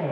Hey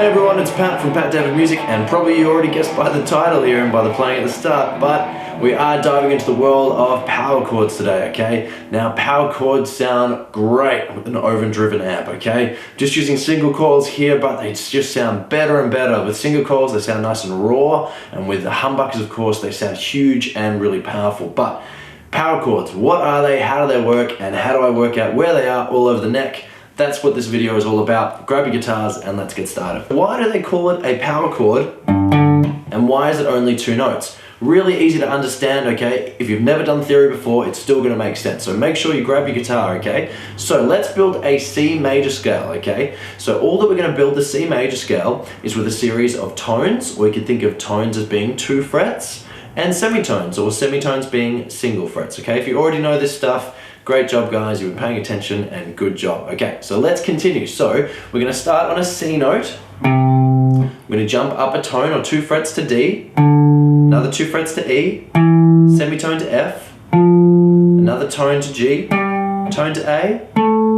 everyone, it's Pat from patdavidmusic, and probably you already guessed by the title here and by the playing at the start, but we are diving into the world of power chords today, okay? Now, power chords sound great with an overdriven amp, okay? Just using single coils here, but they just sound better and better. With single coils, they sound nice and raw, and with the humbuckers, of course, they sound huge and really powerful. But power chords, what are they, how do they work, and how do I work out where they are all over the neck? That's what this video is all about. Grab your guitars and let's get started. Why do they call it a power chord? And why is it only 2 notes? Really easy to understand, okay? If you've never done theory before, it's still gonna make sense. So make sure you grab your guitar, okay? So let's build a C major scale, okay? So all that we're gonna build the C major scale is with a series of tones, or you can think of tones as being 2 frets, and semitones, or semitones being single frets, okay? If you already know this stuff, great job guys, you've been paying attention and good job. Okay, so let's continue. So we're gonna start on a C note. We're gonna jump up a tone or 2 frets to D, another 2 frets to E, semitone to F, another tone to G, tone to A,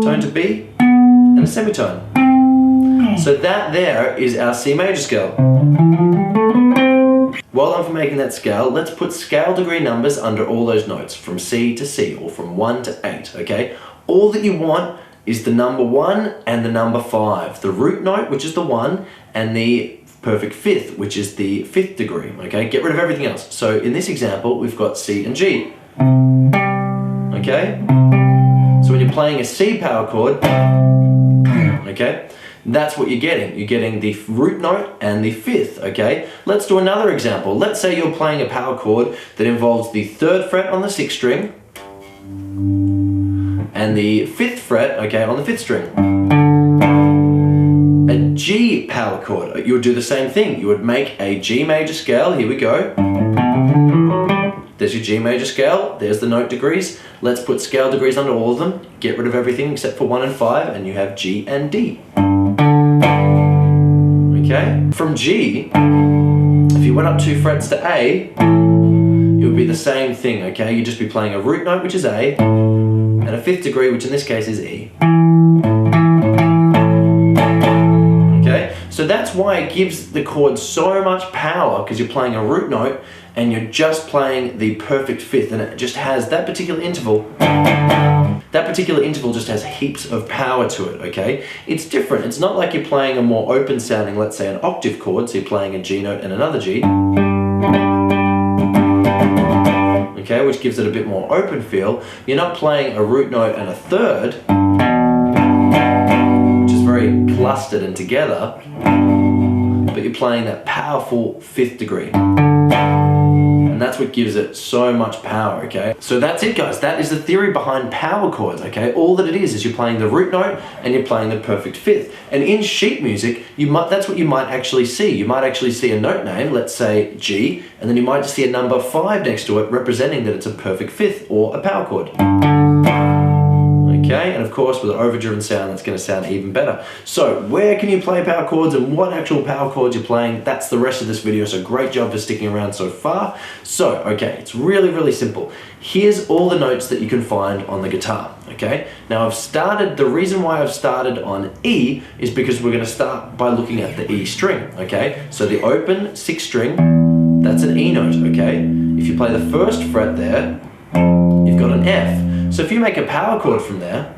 tone to B, and a semitone. So that there is our C major scale. Well done for making that scale. Let's put scale degree numbers under all those notes, from C to C, or from 1 to 8, okay? All that you want is the number 1 and the number 5. The root note, which is the 1, and the perfect fifth, which is the 5th degree, okay? Get rid of everything else. So in this example, we've got C and G, okay? So when you're playing a C power chord, okay, that's what you're getting. You're getting the root note and the 5th, okay? Let's do another example. Let's say you're playing a power chord that involves the 3rd fret on the 6th string and the 5th fret, okay, on the 5th string. A G power chord, you would do the same thing. You would make a G major scale. Here we go. There's your G major scale, there's the note degrees. Let's put scale degrees under all of them. Get rid of everything except for 1 and 5, and you have G and D. Okay? From G, if you went up 2 frets to A, it would be the same thing, okay? You'd just be playing a root note, which is A, and a 5th degree, which in this case is E. Okay? So that's why it gives the chord so much power, because you're playing a root note and you're just playing the perfect 5th, and it just has that particular interval. That particular interval just has heaps of power to it, okay? It's different. It's not like you're playing a more open sounding, let's say an octave chord, so you're playing a G note and another G, okay, which gives it a bit more open feel. You're not playing a root note and a 3rd, which is very clustered and together, but you're playing that powerful 5th degree. And that's what gives it so much power, okay? So that's it guys, that is the theory behind power chords, okay? All that it is you're playing the root note and you're playing the perfect 5th. And in sheet music, that's what you might actually see. You might actually see a note name, let's say G, and then you might just see a number 5 next to it representing that it's a perfect 5th or a power chord. Okay, and of course with an overdriven sound, that's going to sound even better. So where can you play power chords and what actual power chords you're playing? That's the rest of this video, so great job for sticking around so far. So, okay, it's really, really simple. Here's all the notes that you can find on the guitar, okay? Now the reason why I've started on E is because we're going to start by looking at the E string, okay? So the open 6th string, that's an E note, okay? If you play the 1st fret there, you've got an F. So if you make a power chord from there,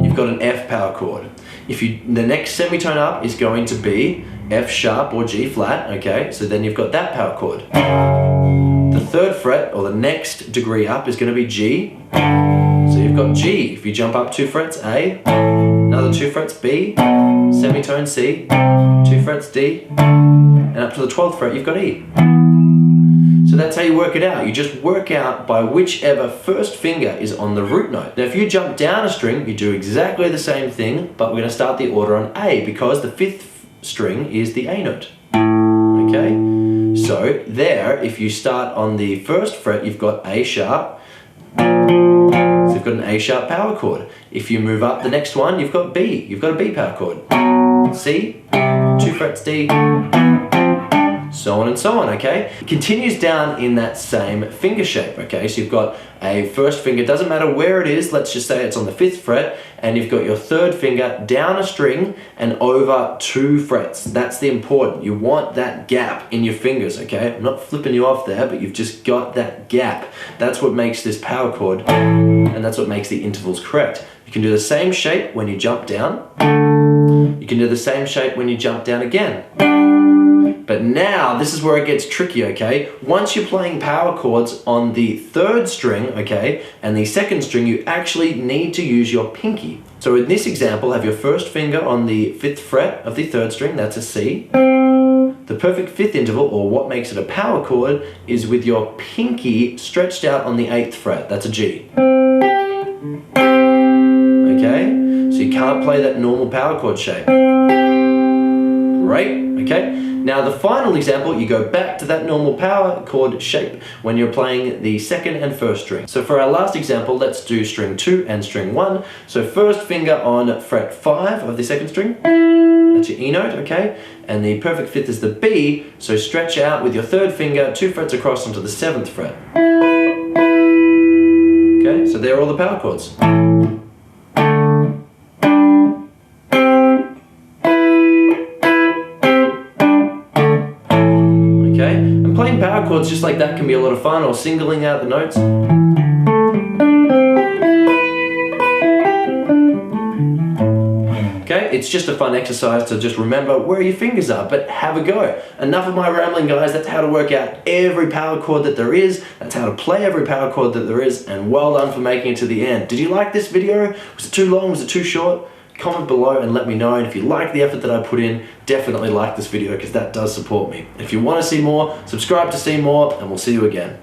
you've got an F power chord. The next semitone up is going to be F sharp or G flat, okay? So then you've got that power chord. The 3rd fret, or the next degree up, is going to be G. So you've got G. If you jump up 2 frets, A, another 2 frets, B, semitone C, 2 frets, D, and up to the 12th fret, you've got E. So that's how you work it out. You just work out by whichever 1st finger is on the root note. Now if you jump down a string, you do exactly the same thing, but we're going to start the order on A because the 5th string is the A note. Okay? So there, if you start on the 1st fret, you've got A sharp. So you've got an A sharp power chord. If you move up the next one, you've got B. You've got a B power chord. C, 2 frets D, so on and so on, okay? It continues down in that same finger shape, okay? So you've got a first finger, doesn't matter where it is, let's just say it's on the 5th fret, and you've got your 3rd finger down a string and over 2 frets. That's the important. You want that gap in your fingers, okay? I'm not flipping you off there, but you've just got that gap. That's what makes this power chord, and that's what makes the intervals correct. You can do the same shape when you jump down. You can do the same shape when you jump down again. But now, this is where it gets tricky, okay? Once you're playing power chords on the 3rd string, okay, and the 2nd string, you actually need to use your pinky. So in this example, have your first finger on the 5th fret of the 3rd string, that's a C. The perfect 5th interval, or what makes it a power chord, is with your pinky stretched out on the 8th fret, that's a G. Okay, so you can't play that normal power chord shape. Great, okay. Now the final example, you go back to that normal power chord shape when you're playing the 2nd and 1st string. So for our last example, let's do string 2 and string 1. So first finger on fret 5 of the 2nd string, that's your E note, okay? And the perfect 5th is the B, so stretch out with your 3rd finger 2 frets across onto the 7th fret. Okay, so there are all the power chords. Playing power chords just like that can be a lot of fun, or singling out the notes. Okay, it's just a fun exercise to just remember where your fingers are, but have a go. Enough of my rambling, guys. That's how to work out every power chord that there is. That's how to play every power chord that there is, and well done for making it to the end. Did you like this video? Was it too long? Was it too short? Comment below and let me know, and if you like the effort that I put in, definitely like this video because that does support me. If you want to see more, subscribe to see more, and we'll see you again.